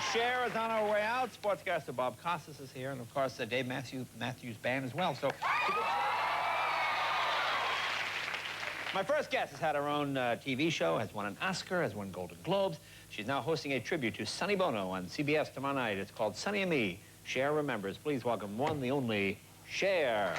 Cher is on our way out. Sportscaster Bob Costas is here, and of course, Dave Matthews Band as well. So, my first guest has had her own TV show, has won an Oscar, has won Golden Globes. She's now hosting a tribute to Sonny Bono on CBS tomorrow night. It's called Sonny and Me. Cher remembers. Please welcome one, the only, Cher.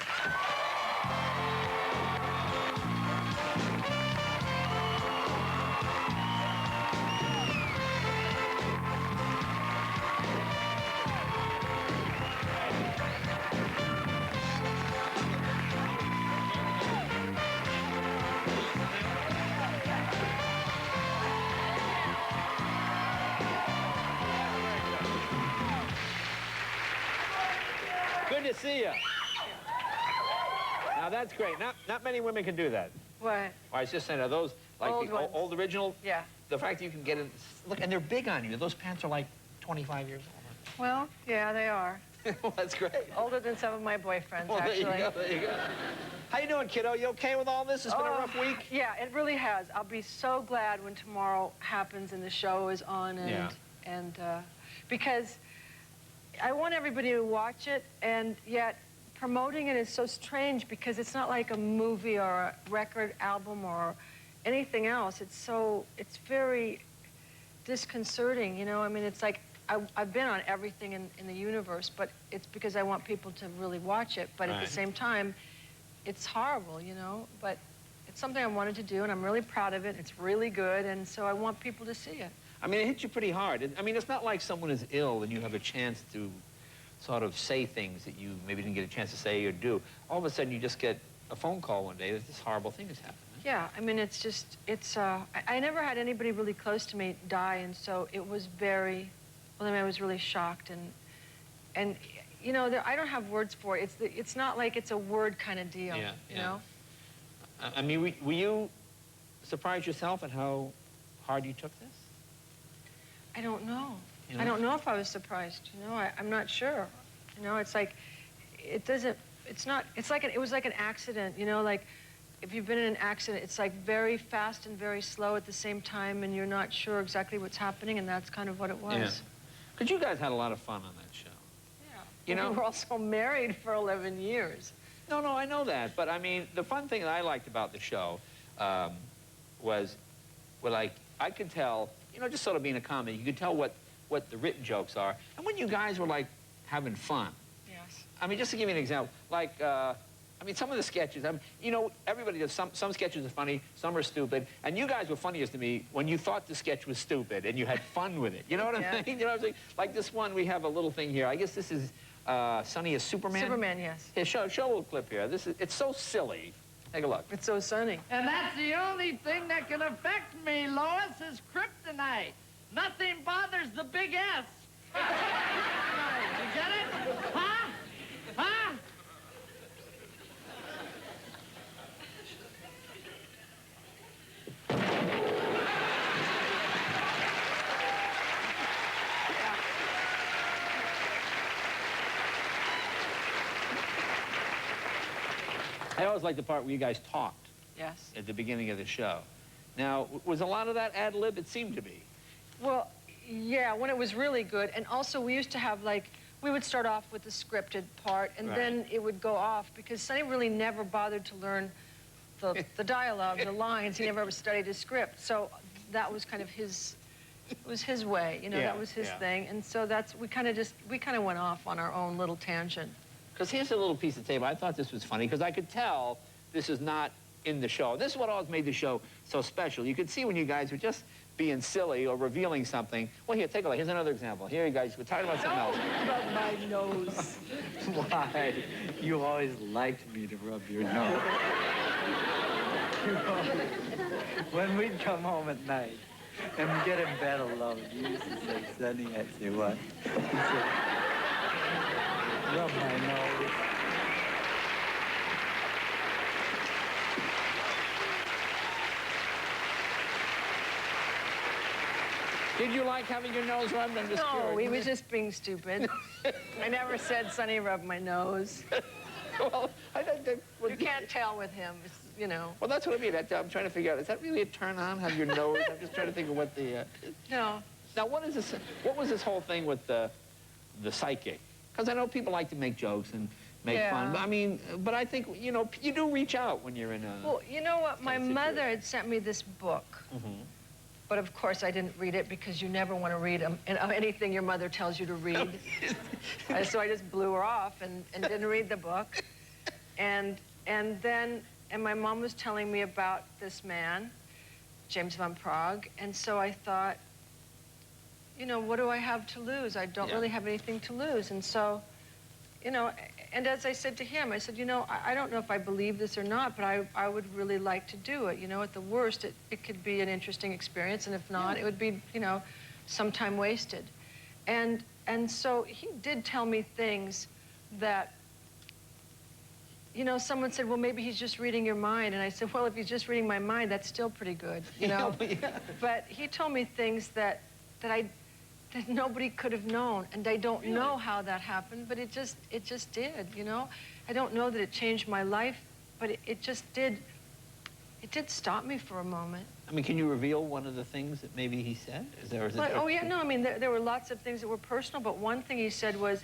Good to see you. Now that's great. Not many women can do that. What? Well, I was just saying, are those like Old the ones. old original? Yeah. The fact that you can get it, look, and they're big on you. Those pants are like 25 years old. Well, yeah, they are. Well, that's great. Older than some of my boyfriends, Well, actually. there you go, there you go. How you doing, kiddo? You okay with all this? It's been a rough week? Yeah, it really has. I'll be so glad when tomorrow happens and the show is on, and because I want everybody to watch it, and yet promoting it is so strange because it's not like a movie or a record album or anything else. It's very disconcerting, you know? I mean, it's like, I've been on everything in the universe, but it's because I want people to really watch it. But at the same time, it's horrible, you know? But it's something I wanted to do, and I'm really proud of it. It's really good, and so I want people to see it. I mean, it hit you pretty hard. I mean, it's not like someone is ill and you have a chance to sort of say things that you maybe didn't get a chance to say or do. All of a sudden, you just get a phone call one day that this horrible thing has happened. Yeah, I mean, it's just, I never had anybody really close to me die, and so it was very, well, I mean, I was really shocked, and you know, I don't have words for it. It's not like it's a word kind of deal, you know? I mean, were you surprised yourself at how hard you took this? I don't know. You know? I don't know if I was surprised, you know? I'm not sure. You know, it's like, it doesn't, it's not, it's like, it was like an accident, you know, like, if you've been in an accident, it's like very fast and very slow at the same time, and you're not sure exactly what's happening, and that's kind of what it was. Yeah. Because you guys had a lot of fun on that show. Yeah. You know? We were also married for 11 years. No, I know that, but I mean, the fun thing that I liked about the show was, well, like, I could tell, you know, just sort of being a comedy, you could tell what the written jokes are, and when you guys were, like, having fun. Yes. I mean, just to give you an example, like, I mean, some of the sketches, I mean, you know, everybody does, some sketches are funny, some are stupid, and you guys were funniest to me when you thought the sketch was stupid and you had fun with it. You know what I mean? You know what I'm saying? Like this one, we have a little thing here. I guess this is Sonny as Superman? Superman, yes. Here, show a little clip here. It's so silly. Take a look. It's so sunny. And that's the only thing that can affect me, Lois, is kryptonite. Nothing bothers the big S. You get it? Huh? Huh? I always like the part where you guys talked. Yes. At the beginning of the show. Now, was a lot of that ad-lib? It seemed to be. Well, yeah, when it was really good. And also, we used to have, like, we would start off with the scripted part, and then it would go off, because Sonny really never bothered to learn the dialogue, the lines. He never ever studied his script. So that was kind of his, it was his way, you know, that was his thing. And so we kind of went off on our own little tangent. Because here's a little piece of tape. I thought this was funny, because I could tell this is not in the show. This is what always made the show so special. You could see when you guys were just being silly or revealing something. Well, here, take a look. Here's another example. Here, you guys, we're talking about something else. Rub my nose. Why? You always liked me to rub your nose. When we'd come home at night and get in bed alone, you used to say, Sonny, I'd say, what? You'd say, rub my nose. Did you like having your nose rubbed? I'm just No, curious. he was just being stupid. I never said, Sonny, rub my nose. Well, You can't tell with him, it's, you know. Well, that's what I mean. I'm trying to figure out, is that really a turn on, have your nose? I'm just trying to think of what the... No. Now, what was this whole thing with the psychic? Because I know people like to make jokes and make fun. I mean, but I think, you know, you do reach out when you're in a... Well, you know what? My mother had sent me this book. But of course, I didn't read it because you never want to read anything your mother tells you to read. So I just blew her off and didn't read the book. And my mom was telling me about this man, James van Praagh. And so I thought, you know, what do I have to lose? I don't really have anything to lose. And so, you know, and as I said to him, I said, you know, I don't know if I believe this or not, but I would really like to do it. You know, at the worst, it could be an interesting experience, and if not, it would be, you know, some time wasted. And so he did tell me things that, you know, someone said, well, maybe he's just reading your mind. And I said, well, if he's just reading my mind, that's still pretty good, you know? But he told me things that nobody could have known, and I don't know how that happened, but it just did, you know? I don't know that it changed my life, but it just did. It did stop me for a moment. I mean, can you reveal one of the things that maybe he said? Oh, yeah, no, I mean, there were lots of things that were personal, but one thing he said was,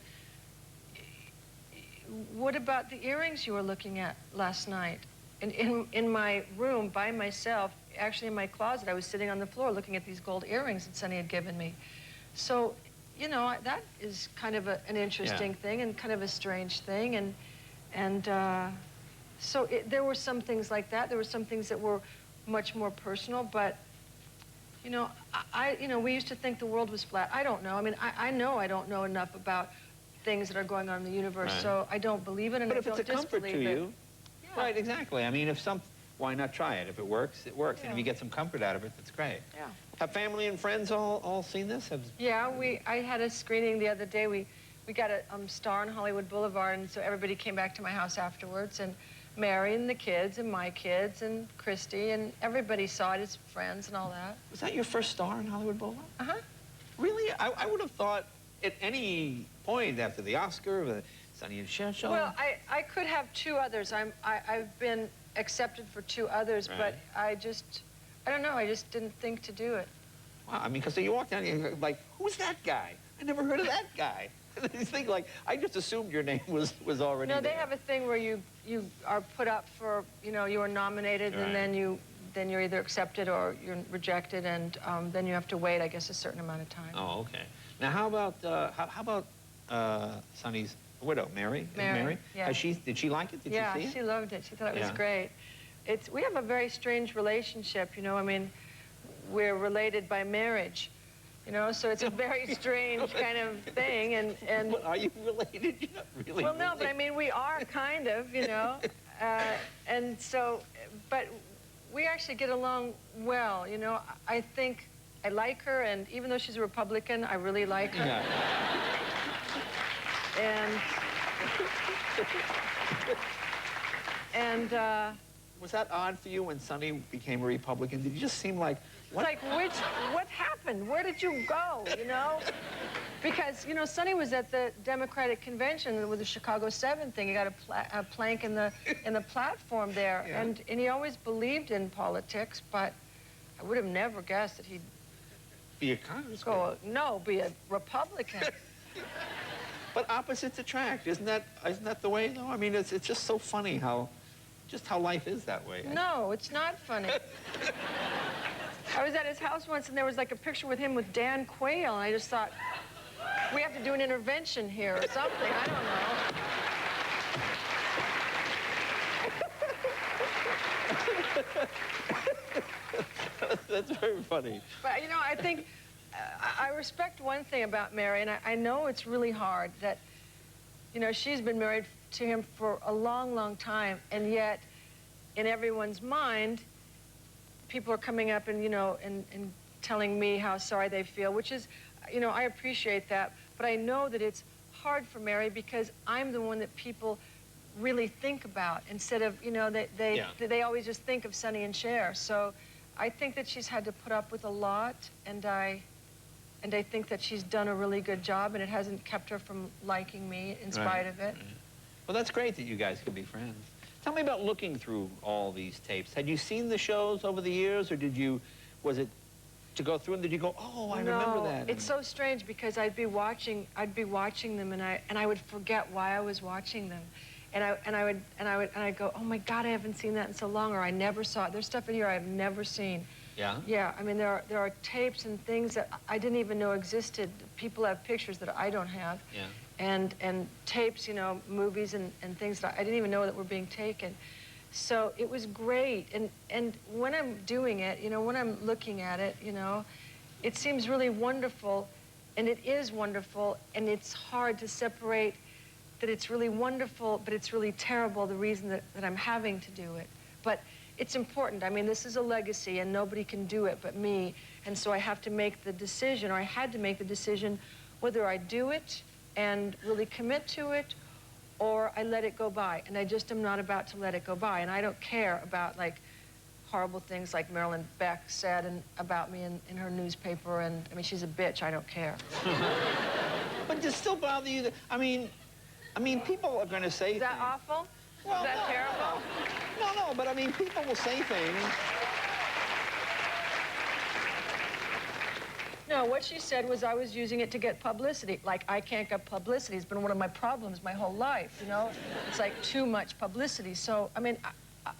what about the earrings you were looking at last night? In my room, by myself, actually in my closet, I was sitting on the floor looking at these gold earrings that Sonny had given me. So, you know, that is kind of an interesting thing and kind of a strange thing. So there were some things like that. There were some things that were much more personal, but, you know, you know, we used to think the world was flat. I don't know. I mean, I know I don't know enough about things that are going on in the universe, so I don't believe it, and but I don't disbelieve it. But if it's a comfort to you, right, exactly. I mean, why not try it? If it works, it works. And if you get some comfort out of it, that's great. Yeah. Have family and friends all seen this? Yeah, I had a screening the other day. We got a star on Hollywood Boulevard, and so everybody came back to my house afterwards, and Mary and the kids and my kids and Christy, and everybody saw it, his friends and all that. Was that your first star on Hollywood Boulevard? Uh-huh. Really? I would have thought at any point after the Oscar, the Sonny and Cher show. Well, I could have two others. I've been accepted for two others, but I don't know, I just didn't think to do it. Wow, I mean, because you walk down and you're like, who's that guy? I never heard of that guy. You think like, I just assumed your name was already there. No, they have a thing where you are put up for, you know, you are nominated, and then you're either accepted or you're rejected, and then you have to wait, I guess, a certain amount of time. Oh, okay. Now, how about Sonny's widow, Mary? Mary, yeah. Did she like it? Did you see it? Yeah, she loved it. She thought it was great. We have a very strange relationship, you know. I mean, we're related by marriage, you know, so it's a very strange kind of thing. And But are you related? You're not really well, no, related. but I mean, we are kind of, you know. And so, but we actually get along well, you know. I think I like her, and even though she's a Republican, I really like her. Yeah. And was that odd for you when Sonny became a Republican? Did you just seem like, what? It's like, what happened? Where did you go, you know? Because, you know, Sonny was at the Democratic convention with the Chicago 7 thing. He got a plank in the platform there. Yeah. And he always believed in politics, but I would have never guessed that he'd Be a congressman. be a Republican. But opposites attract, isn't that the way, though? I mean, it's just so funny how life is that way. No, it's not funny. I was at his house once, and there was like a picture with him with Dan Quayle, and I just thought, we have to do an intervention here or something. I don't know. That's very funny. But, you know, I think, I respect one thing about Mary, and I know it's really hard that, you know, she's been married to him for a long, long time, and yet in everyone's mind, people are coming up and, you know, and telling me how sorry they feel, which is, you know, I appreciate that, but I know that it's hard for Mary because I'm the one that people really think about instead of, you know, they always just think of Sonny and Cher. So I think that she's had to put up with a lot, and I think that she's done a really good job, and it hasn't kept her from liking me in spite of it. Right. Well, that's great that you guys could be friends. Tell me about looking through all these tapes. Had you seen the shows over the years, or was it to go through, and did you go, oh, I remember that? It's so strange because I'd be watching them, and I would forget why I was watching them, and I'd go, oh my God, I haven't seen that in so long, or I never saw it. There's stuff in here I've never seen. Yeah? Yeah, I mean, there are tapes and things that I didn't even know existed. People have pictures that I don't have. Yeah. And tapes, you know, movies and things that I didn't even know that were being taken. So it was great. And when I'm doing it, you know, when I'm looking at it, you know, it seems really wonderful, and it is wonderful, and it's hard to separate that it's really wonderful, but it's really terrible, the reason that I'm having to do it. But it's important. I mean, this is a legacy, and nobody can do it but me. And so I have to make the decision, or I had to make the decision, whether I do it and really commit to it, or I let it go by. And I just am not about to let it go by. And I don't care about, like, horrible things like Marilyn Beck said about me in her newspaper. And, I mean, she's a bitch. I don't care. But does it still bother you that, I mean, people are going to say Is that things. awful? Well, Is that terrible? No, but I mean, people will say things. No, what she said was I was using it to get publicity. Like, I can't get publicity. It's been one of my problems my whole life, you know? It's like too much publicity. So, I mean,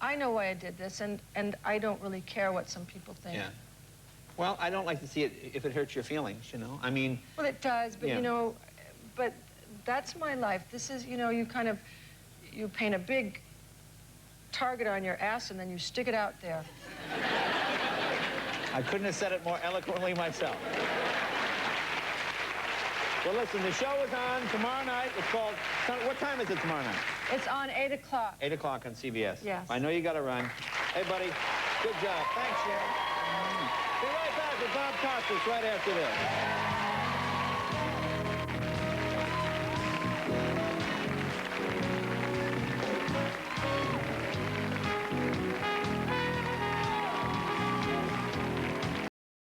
I know why I did this, and I don't really care what some people think. Yeah. Well, I don't like to see it if it hurts your feelings, you know? I mean... Well, it does, but, yeah. you know, but that's my life. This is, you know, you paint a big target on your ass, and then you stick it out there. I couldn't have said it more eloquently myself. Well, listen, the show is on tomorrow night. It's called... What time is it tomorrow night? It's on 8 o'clock. 8 o'clock on CBS. Yes. I know you got to run. Hey, buddy, good job. Thanks, Cher. Be right back with Bob Costas right after this.